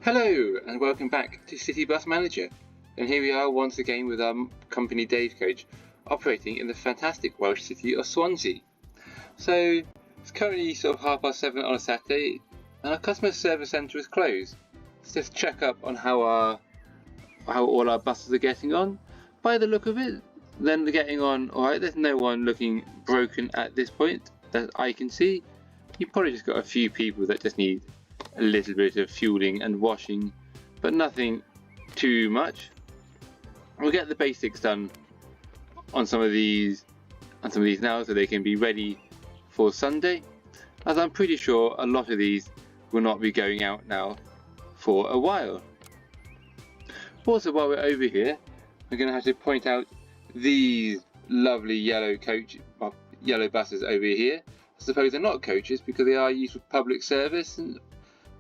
Hello and welcome back to City Bus Manager, and here we are once again with our company Dave Coach operating in the fantastic Welsh city of Swansea. So it's currently sort of 7:30 on a Saturday and our customer service centre is closed. Let's just check up on how all our buses are getting on. By the look of it, then they're getting on alright. There's no one looking broken at this point that I can see. You've probably just got a few people that just need a little bit of fueling and washing, but nothing too much. We'll get the basics done on some of these now so they can be ready for Sunday, as I'm pretty sure a lot of these will not be going out now for a while. Also, while we're over here, we're going to have to point out these lovely yellow buses over here. I suppose they're not coaches because they are used for public service and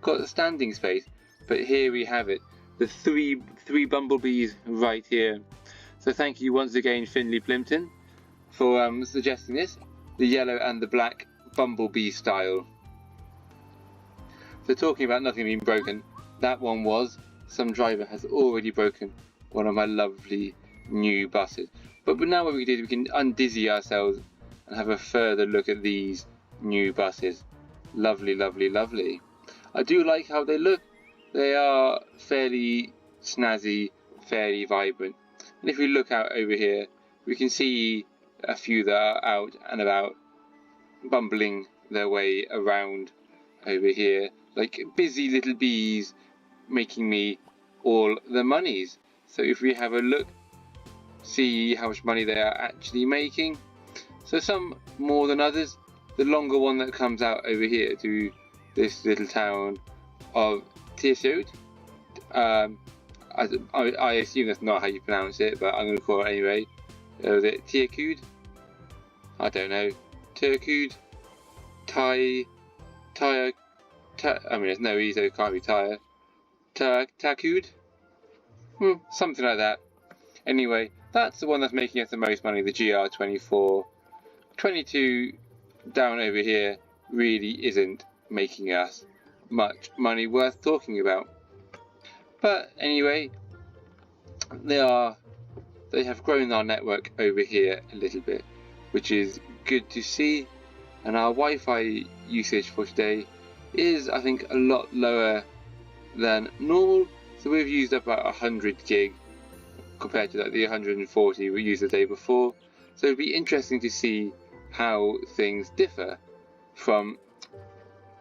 got a standing space, but here we have it, the three bumblebees right here. So thank you once again, Finley Plimpton, for suggesting this, the yellow and the black bumblebee style. So talking about nothing being broken, that one was, some driver has already broken one of my lovely new buses. But now what we did, we can undizzy ourselves and have a further look at these new buses. Lovely, lovely, lovely. I do like how they look. They are fairly snazzy, fairly vibrant. And if we look out over here, we can see a few that are out and about, bumbling their way around over here, like busy little bees making me all the monies. So if we have a look, see how much money they are actually making. So some more than others. The longer one that comes out over here to this little town of Tirsoed. I assume that's not how you pronounce it, but I'm going to call it anyway. Was it Tircoed? I don't know. Tircoed? I mean, there's no E, so it can't be Tyre. Tacoed? Something like that. Anyway, that's the one that's making us the most money, the GR24. 22 down over here really isn't making us much money worth talking about. But anyway, they have grown our network over here a little bit, which is good to see, and our Wi-Fi usage for today is, I think, a lot lower than normal. So we've used up about 100 gig compared to the 140 we used the day before. So it'd be interesting to see how things differ from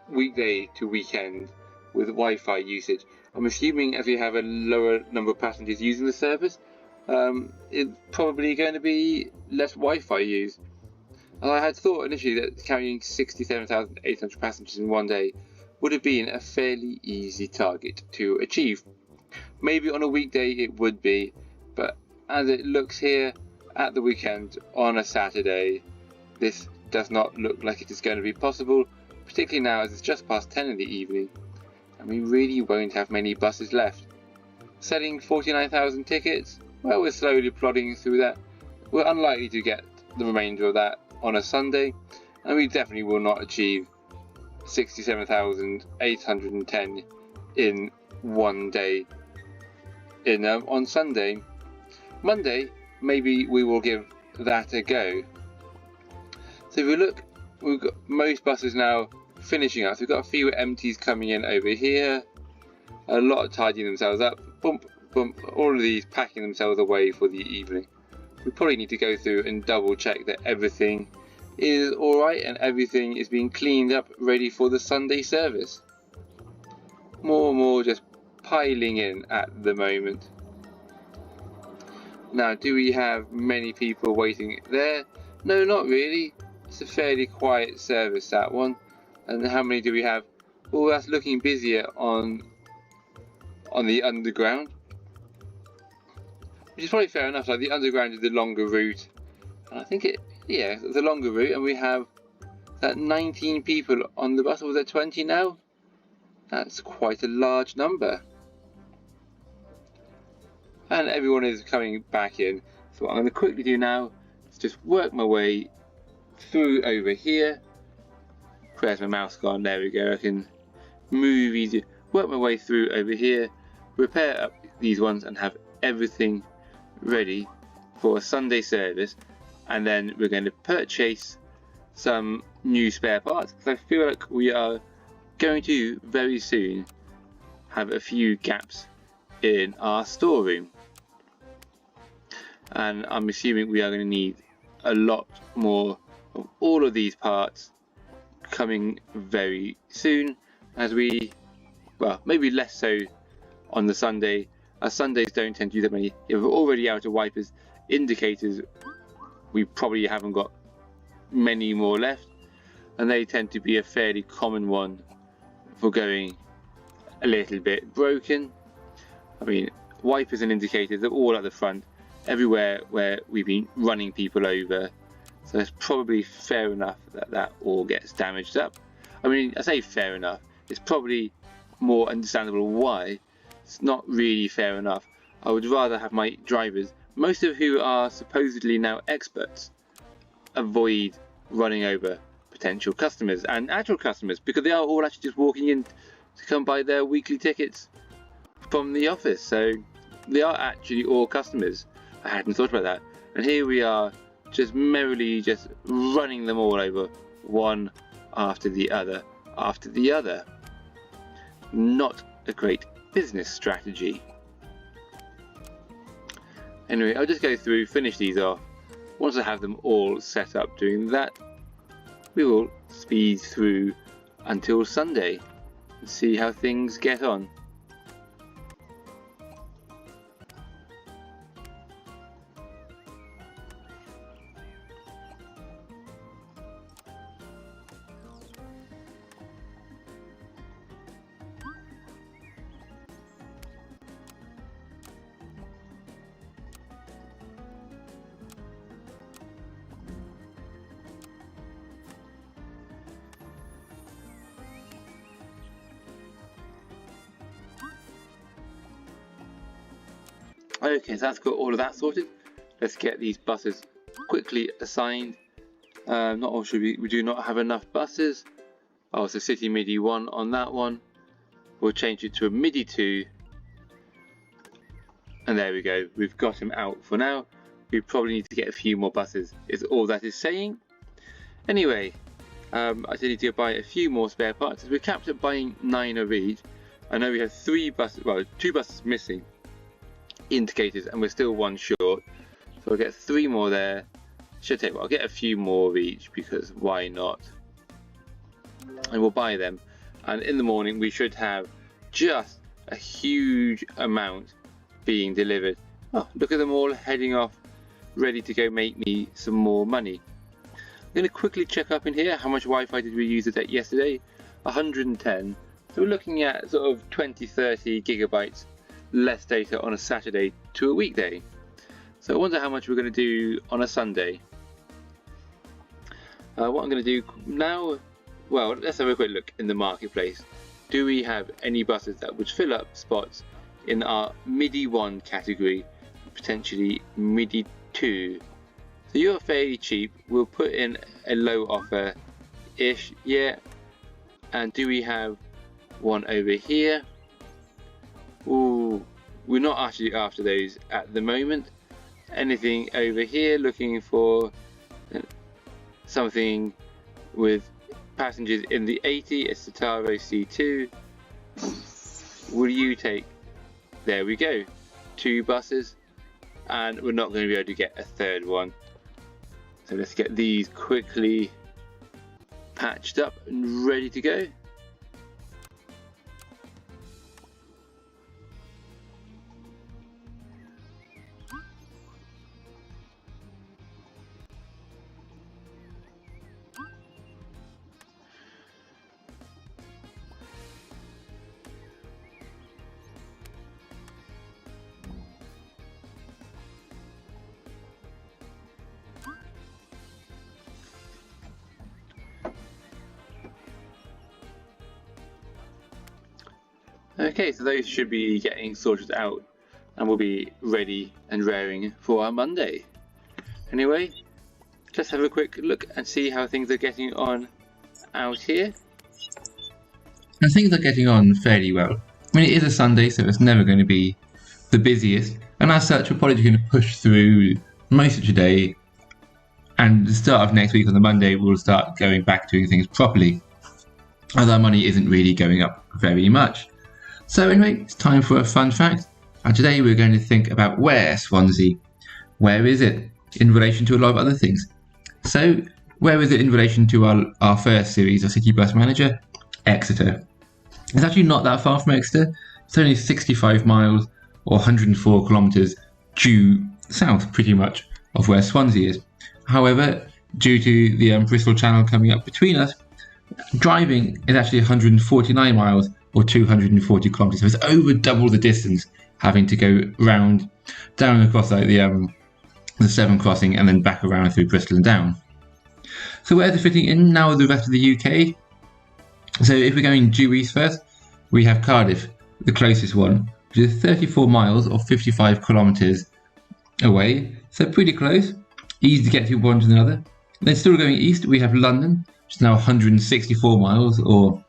weekday to weekend with Wi-Fi usage. I'm assuming if you have a lower number of passengers using the service, it's probably going to be less Wi-Fi use. And I had thought initially that carrying 67,800 passengers in one day would have been a fairly easy target to achieve. Maybe on a weekday it would be, but as it looks here at the weekend on a Saturday, this does not look like it is going to be possible, particularly now as it's just past 10 in the evening and we really won't have many buses left. Selling 49,000 tickets, well, we're slowly plodding through that. We're unlikely to get the remainder of that on a Sunday, and we definitely will not achieve 67,810 in one day on Sunday. Monday, maybe we will give that a go. So if we look, we've got most buses now finishing up. So we've got a few empties coming in over here, a lot of tidying themselves up, bump, bump, all of these packing themselves away for the evening. We probably need to go through and double check that everything is alright and everything is being cleaned up, ready for the Sunday service. More and more just piling in at the moment. Now, do we have many people waiting there? No, not really. It's a fairly quiet service, that one. And how many do we have? Oh, that's looking busier on the underground, which is probably fair enough. Like, the underground is the longer route, and I think it's a longer route, and we have that 19 people on the bus. Or was there 20 now? That's quite a large number. And everyone is coming back in. So what I'm going to quickly do now is just work my way through over here. Where's my mouse gone? There we go. I can move easy. work my way through over here, repair up these ones and have everything ready for a Sunday service, and then we're going to purchase some new spare parts because I feel like we are going to very soon have a few gaps in our storeroom, and I'm assuming we are going to need a lot more of all of these parts coming very soon, as we, well, maybe less so on the Sunday, as Sundays don't tend to do that many. If we're already out of wipers, indicators, we probably haven't got many more left, and they tend to be a fairly common one for going a little bit broken. I mean, wipers and indicators are all at the front, everywhere where we've been running people over, so it's probably fair enough that that all gets damaged up. I mean, I say fair enough, it's probably more understandable why. It's not really fair enough. I would rather have my drivers, most of who are supposedly now experts, avoid running over potential customers and actual customers, because they are all actually just walking in to come buy their weekly tickets from the office, so they are actually all customers. I hadn't thought about that, and here we are just merrily just running them all over, one after the other after the other. Not a great business strategy. Anyway, I'll just go through, finish these off. Once I have them all set up doing that, we will speed through until Sunday and see how things get on. Okay, so that's got all of that sorted. Let's get these buses quickly assigned. Not all should we do not have enough buses. Oh, it's a City MIDI 1 on that one. We'll change it to a MIDI 2. And there we go, we've got him out for now. We probably need to get a few more buses, is all that is saying. Anyway, I still need to buy a few more spare parts. We're capped at buying 9 of each. I know we have 3 buses, well, 2 buses missing indicators, and we're still 1 short, so I'll get 3 more there. Should take, well, I'll get a few more of each because why not, and we'll buy them, and in the morning we should have just a huge amount being delivered. Oh, look at them all heading off, ready to go make me some more money. I'm going to quickly check up in here, how much Wi-Fi did we use yesterday? 110, so we're looking at sort of 20-30 gigabytes less data on a Saturday to a weekday. So I wonder how much we're going to do on a Sunday. What I'm going to do now, well, let's have a quick look in the marketplace. Do we have any buses that would fill up spots in our MIDI 1 category, potentially MIDI 2? So you're fairly cheap, we'll put in a low offer ish, yeah. And do we have one over here? Ooh, we're not actually after those at the moment. Anything over here looking for something with passengers in the 80, a Citaro C2. Will you take? There we go, 2 buses, and we're not going to be able to get a 3rd one. So let's get these quickly patched up and ready to go. Okay, so those should be getting sorted out and we'll be ready and raring for our Monday. Anyway, let's have a quick look and see how things are getting on out here. And things are getting on fairly well. I mean, it is a Sunday, so it's never going to be the busiest, and as such, we're probably going to push through most of today, and the start of next week on the Monday, we'll start going back to doing things properly, as our money isn't really going up very much. So anyway, it's time for a fun fact, and today we're going to think about where Swansea. Where is it in relation to a lot of other things? So, where is it in relation to our first series of City Bus Manager? Exeter. It's actually not that far from Exeter. It's only 65 miles or 104 kilometres due south, pretty much, of where Swansea is. However, due to the Bristol Channel coming up between us, driving is actually 149 miles or 240 kilometres. So it's over double the distance, having to go round, down across like the Severn crossing and then back around through Bristol and down. So where's it fitting in now with the rest of the UK? So if we're going due east first, we have Cardiff, the closest one, which is 34 miles or 55 kilometres away. So pretty close, easy to get to one to another. Then still going east, we have London, which is now 164 miles or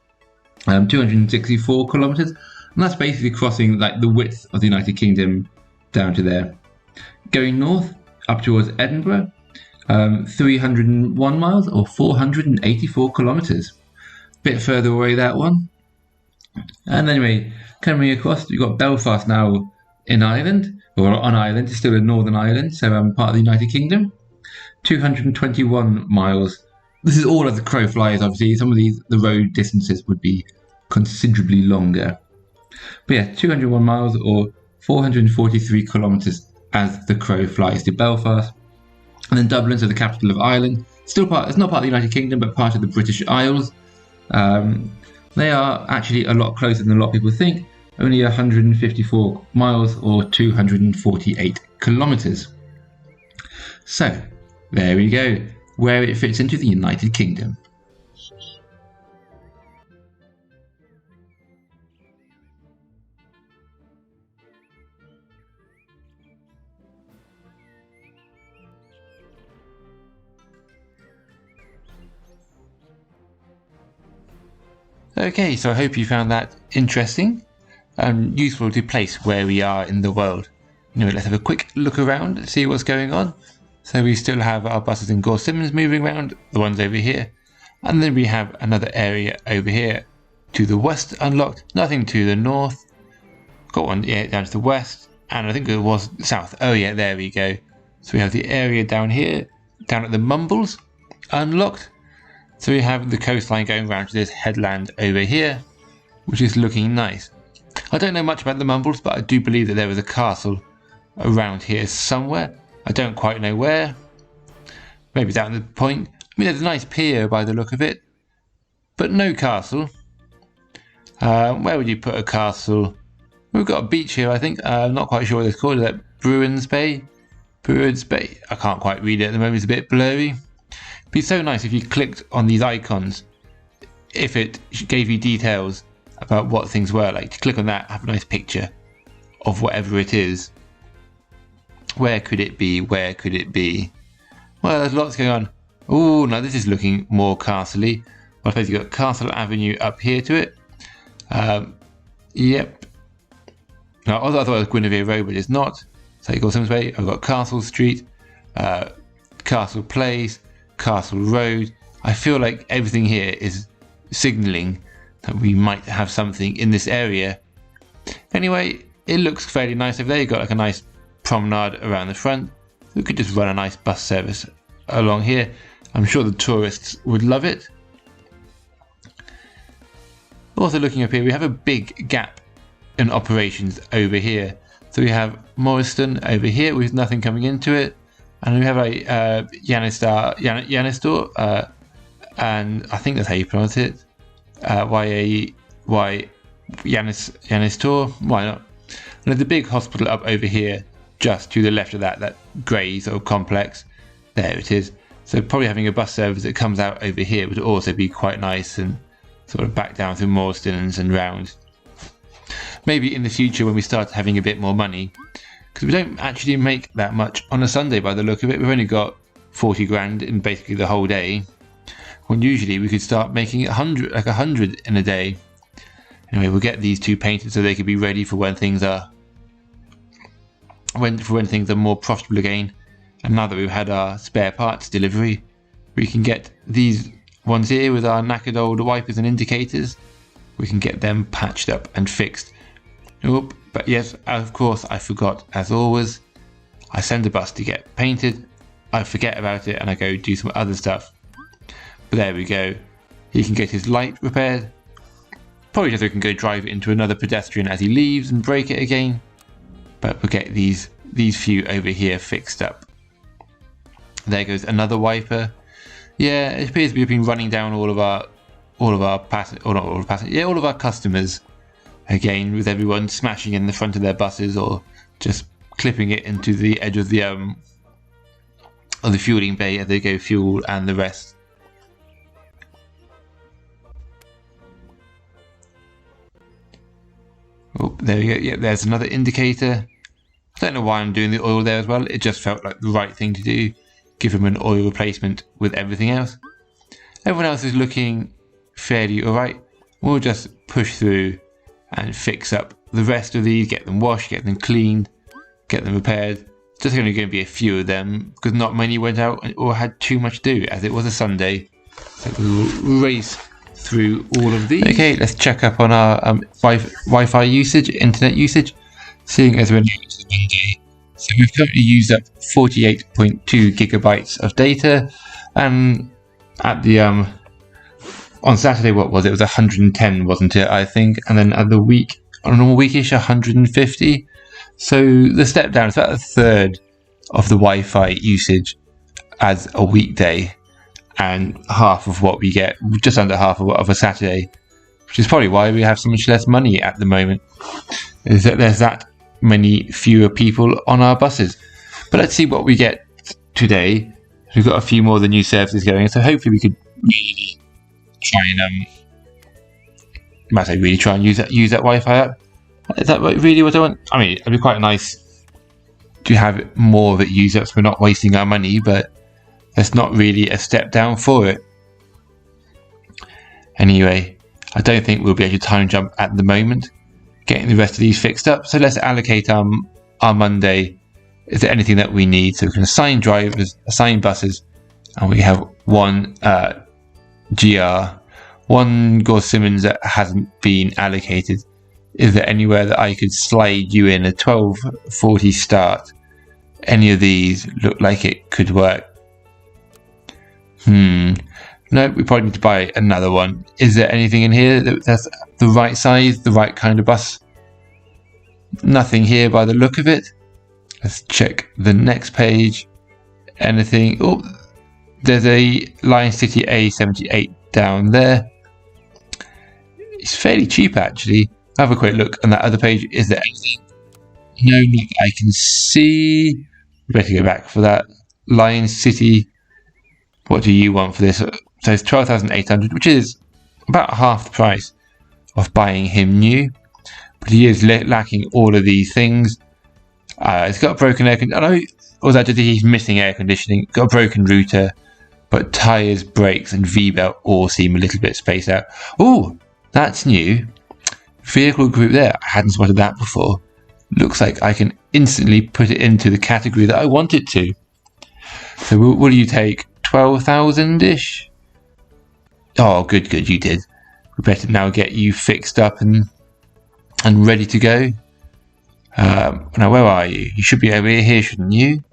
264 kilometres. And that's basically crossing like the width of the United Kingdom down to there. Going north, up towards Edinburgh, 301 miles or 484 kilometres. Bit further away, that one. And anyway, coming across, we've got Belfast now in Ireland, or on Ireland, it's still in Northern Ireland, so part of the United Kingdom. 221 miles. This is all as the crow flies, obviously. Some of the road distances would be considerably longer. But yeah, 201 miles or 443 kilometres as the crow flies to Belfast. And then Dublin, so the capital of Ireland. It's not part of the United Kingdom, but part of the British Isles. They are actually a lot closer than a lot of people think. Only 154 miles or 248 kilometres. So, there we go, where it fits into the United Kingdom. Okay, so I hope you found that interesting and useful to place where we are in the world. Anyway, let's have a quick look around and see what's going on. So we still have our buses in Gore Simmons moving around, the ones over here. And then we have another area over here to the west unlocked, nothing to the north. Got one down to the west, and I think it was south. Oh yeah, there we go. So we have the area down here, down at the Mumbles, unlocked. So we have the coastline going round to this headland over here, which is looking nice. I don't know much about the Mumbles, but I do believe that there is a castle around here somewhere. I don't quite know where. Maybe down the point. I mean, there's a nice pier by the look of it, but no castle. Where would you put a castle? We've got a beach here, I think. I'm not quite sure what it's called. Is that Bruins Bay? Bruins Bay. I can't quite read it at the moment. It's a bit blurry. It'd be so nice if you clicked on these icons, if it gave you details about what things were like. To click on that, have a nice picture of whatever it is. Where could it be? Where could it be? Well, there's lots going on. Oh, now this is looking more castle-y. Well, I suppose you've got Castle Avenue up here to it. Yep. Now, I thought it was Guinevere Road, but it's not. So you go some way. I've got Castle Street, Castle Place, Castle Road. I feel like everything here is signalling that we might have something in this area. Anyway, it looks fairly nice over there. You've got like a nice promenade around the front. We could just run a nice bus service along here. I'm sure the tourists would love it. Also looking up here, we have a big gap in operations over here. So we have Morriston over here with nothing coming into it. And we have a Yanistor, and I think that's how you pronounce it. Yanistor, why not? And there's a big hospital up over here, just to the left of that grey sort of complex. There it is. So probably having a bus service that comes out over here would also be quite nice, and sort of back down through Moorstons and round. Maybe in the future when we start having a bit more money, because we don't actually make that much on a Sunday by the look of it. We've only got 40 grand in basically the whole day, when usually we could start making 100 in a day. Anyway, we'll get these two painted so they can be ready for when things are when things are more profitable again. And now that we've had our spare parts delivery, we can get these ones here with our knackered old wipers and indicators. We can get them patched up and fixed. Oop, but yes, of course, I forgot, as always. I send a bus to get painted, I forget about it, and I go do some other stuff. But there we go. He can get his light repaired. Probably just so he can go drive it into another pedestrian as he leaves and break it again. But we'll get these few over here fixed up. There goes another wiper. Yeah, it appears we've been running down all of our customers again, with everyone smashing in the front of their buses or just clipping it into the edge of the fueling bay as they go fuel and the rest. Oh, there we go. Yeah, there's another indicator. I don't know why I'm doing the oil there as well. It just felt like the right thing to do. Give him an oil replacement with everything else. Everyone else is looking fairly alright. We'll just push through and fix up the rest of these, get them washed, get them cleaned, get them repaired. Just only going to be a few of them because not many went out or had too much to do, as it was a Sunday. So we'll race through all of these. Okay, let's check up on our Wi-Fi usage, internet usage, seeing as we're now to Monday. So we've currently used up 48.2 gigabytes of data, and at the on Saturday, what was it? It was 110, wasn't it? I think, and then at the week, on a normal weekish, 150. So the step down is about a third of the Wi-Fi usage as a weekday, and half of what we get, just under half of a Saturday, which is probably why we have so much less money at the moment. Is that there's that many fewer people on our buses. But let's see what we get today. We've got a few more of the new services going, so hopefully we could really try and use that Wi-Fi app. Is that really what I want? I mean, it'd be quite nice to have more of it used up so we're not wasting our money, but that's not really a step down for it. Anyway, I don't think we'll be able to time jump at the moment, getting the rest of these fixed up. So let's allocate our Monday. Is there anything that we need? So we can assign drivers, assign buses, and we have one GR, one Gore Simmons that hasn't been allocated. Is there anywhere that I could slide you in a 12:40 start? Any of these look like it could work? No, we probably need to buy another one. Is there anything in here that's the right size, the right kind of bus? Nothing here by the look of it. Let's check the next page. Anything? Oh, there's a Lion City A78 down there. It's fairly cheap actually. Have a quick look on that other page. Is there anything? No, not that I can see. Better go back for that. Lion City. What do you want for this? So it's 12,800, which is about half the price of buying him new. But he is lacking all of these things. It's got a broken air conditioning. He's missing air conditioning. Got a broken router, but tyres, brakes, and V-belt all seem a little bit spaced out. Oh, that's new. Vehicle group there. I hadn't spotted that before. Looks like I can instantly put it into the category that I want it to. So will you take 12,000-ish? Oh, good, you did. We better now get you fixed up and ready to go. Now, where are you? You should be over here, shouldn't you?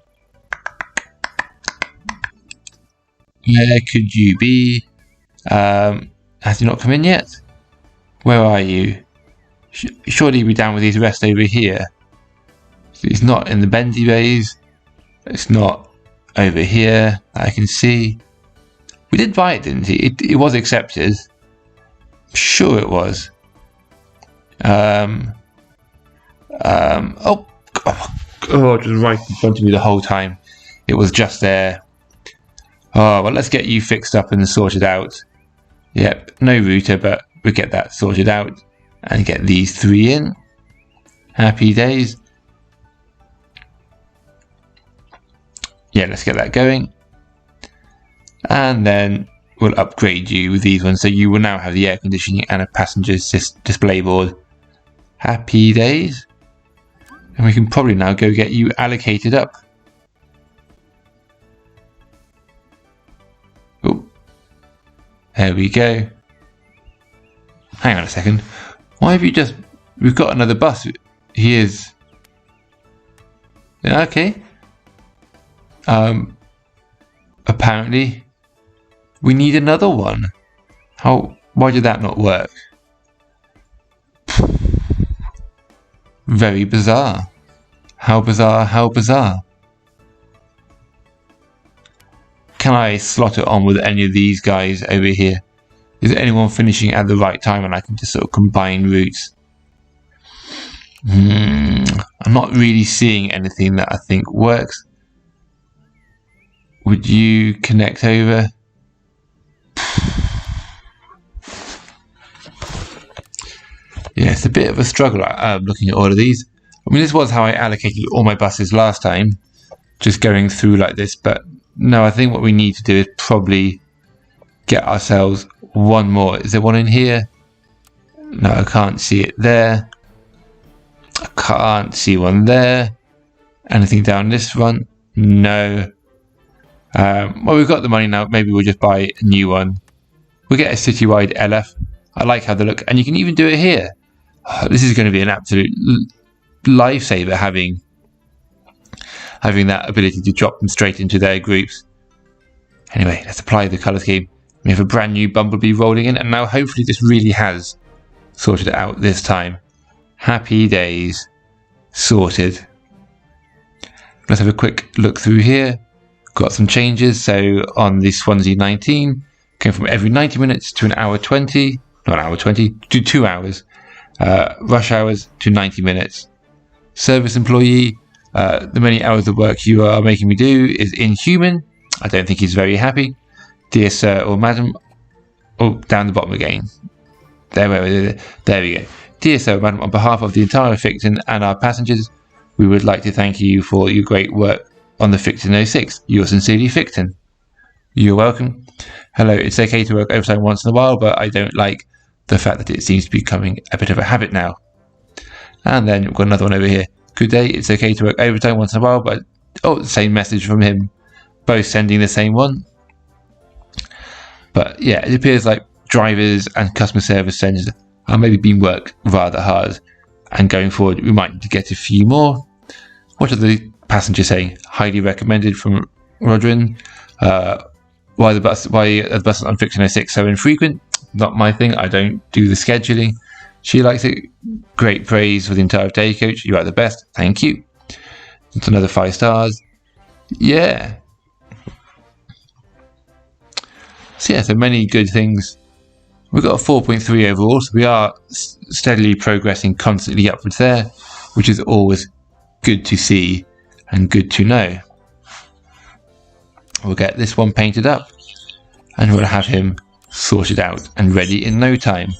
Where could you be? Has he not come in yet? Where are you? Surely you'll be down with his rest over here. He's not in the bendy bays. It's not over here. I can see. We did buy it, didn't he? It was accepted. I'm sure it was. Oh, just right in front of me the whole time. It was just there. Oh, well, let's get you fixed up and sorted out. Yep, no router, but we'll get that sorted out and get these three in. Happy days. Yeah, let's get that going. And then will upgrade you with these ones. So you will now have the air conditioning and a passenger's display board. Happy days. And we can probably now go get you allocated up. Oh, there we go. Hang on a second. Why have you just... We've got another bus. Here's... Okay. Apparently, we need another one. Why did that not work? Very bizarre. How bizarre, how bizarre. Can I slot it on with any of these guys over here? Is anyone finishing at the right time and I can just sort of combine routes? I'm not really seeing anything that I think works. Would you connect over? Yeah, it's a bit of a struggle looking at all of these. I mean, this was how I allocated all my buses last time, just going through like this. But no, I think what we need to do is probably get ourselves one more. Is there one in here? No, I can't see it there. I can't see one there. Anything down this front? No. Well, we've got the money now. Maybe we'll just buy a new one. We'll get a citywide LF. I like how they look. And you can even do it here. Oh, this is going to be an absolute lifesaver having that ability to drop them straight into their groups. Anyway, let's apply the colour scheme. We have a brand new Bumblebee rolling in. And now hopefully this really has sorted it out this time. Happy days. Sorted. Let's have a quick look through here. Got some changes. So on the Swansea 19, came from every 90 minutes to an hour 20, not an hour 20, to 2 hours. Rush hours to 90 minutes. Service employee, the many hours of work you are making me do is inhuman. I don't think he's very happy. Dear sir or madam, oh, down the bottom again. There we go. Dear sir or madam, on behalf of the entire Ficton and our passengers, we would like to thank you for your great work on the Ficton 06. Yours sincerely, Ficton. You're welcome. Hello, it's okay to work overtime once in a while, but I don't like the fact that it seems to be becoming a bit of a habit now. And then we've got another one over here. Good day, it's okay to work overtime once in a while, but... Oh, the same message from him. Both sending the same one. But yeah, it appears like drivers and customer service centres are maybe being worked rather hard. And going forward, we might need to get a few more. What are the passengers saying? Highly recommended from Rodrin. Why are the buses on Ficton 06 so infrequent? Not my thing. I don't do the scheduling. She likes it. Great praise for the entire day, coach. You are the best. Thank you. It's another 5 stars. Yeah. So yeah, so many good things. We've got a 4.3 overall, so we are steadily progressing constantly upwards there, which is always good to see and good to know. We'll get this one painted up and we'll have him sorted out and ready in no time.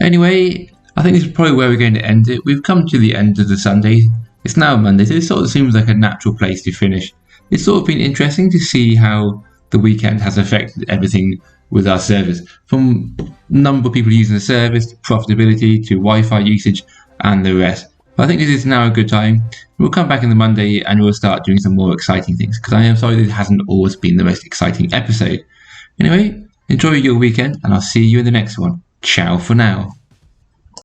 Anyway, I think this is probably where we're going to end it. We've come to the end of the Sunday. It's now Monday, so it sort of seems like a natural place to finish. It's sort of been interesting to see how the weekend has affected everything with our service. From number of people using the service, to profitability, to Wi-Fi usage, and the rest. But I think this is now a good time. We'll come back in the Monday and we'll start doing some more exciting things, because I am sorry this hasn't always been the most exciting episode. Anyway, enjoy your weekend and I'll see you in the next one. Ciao for now.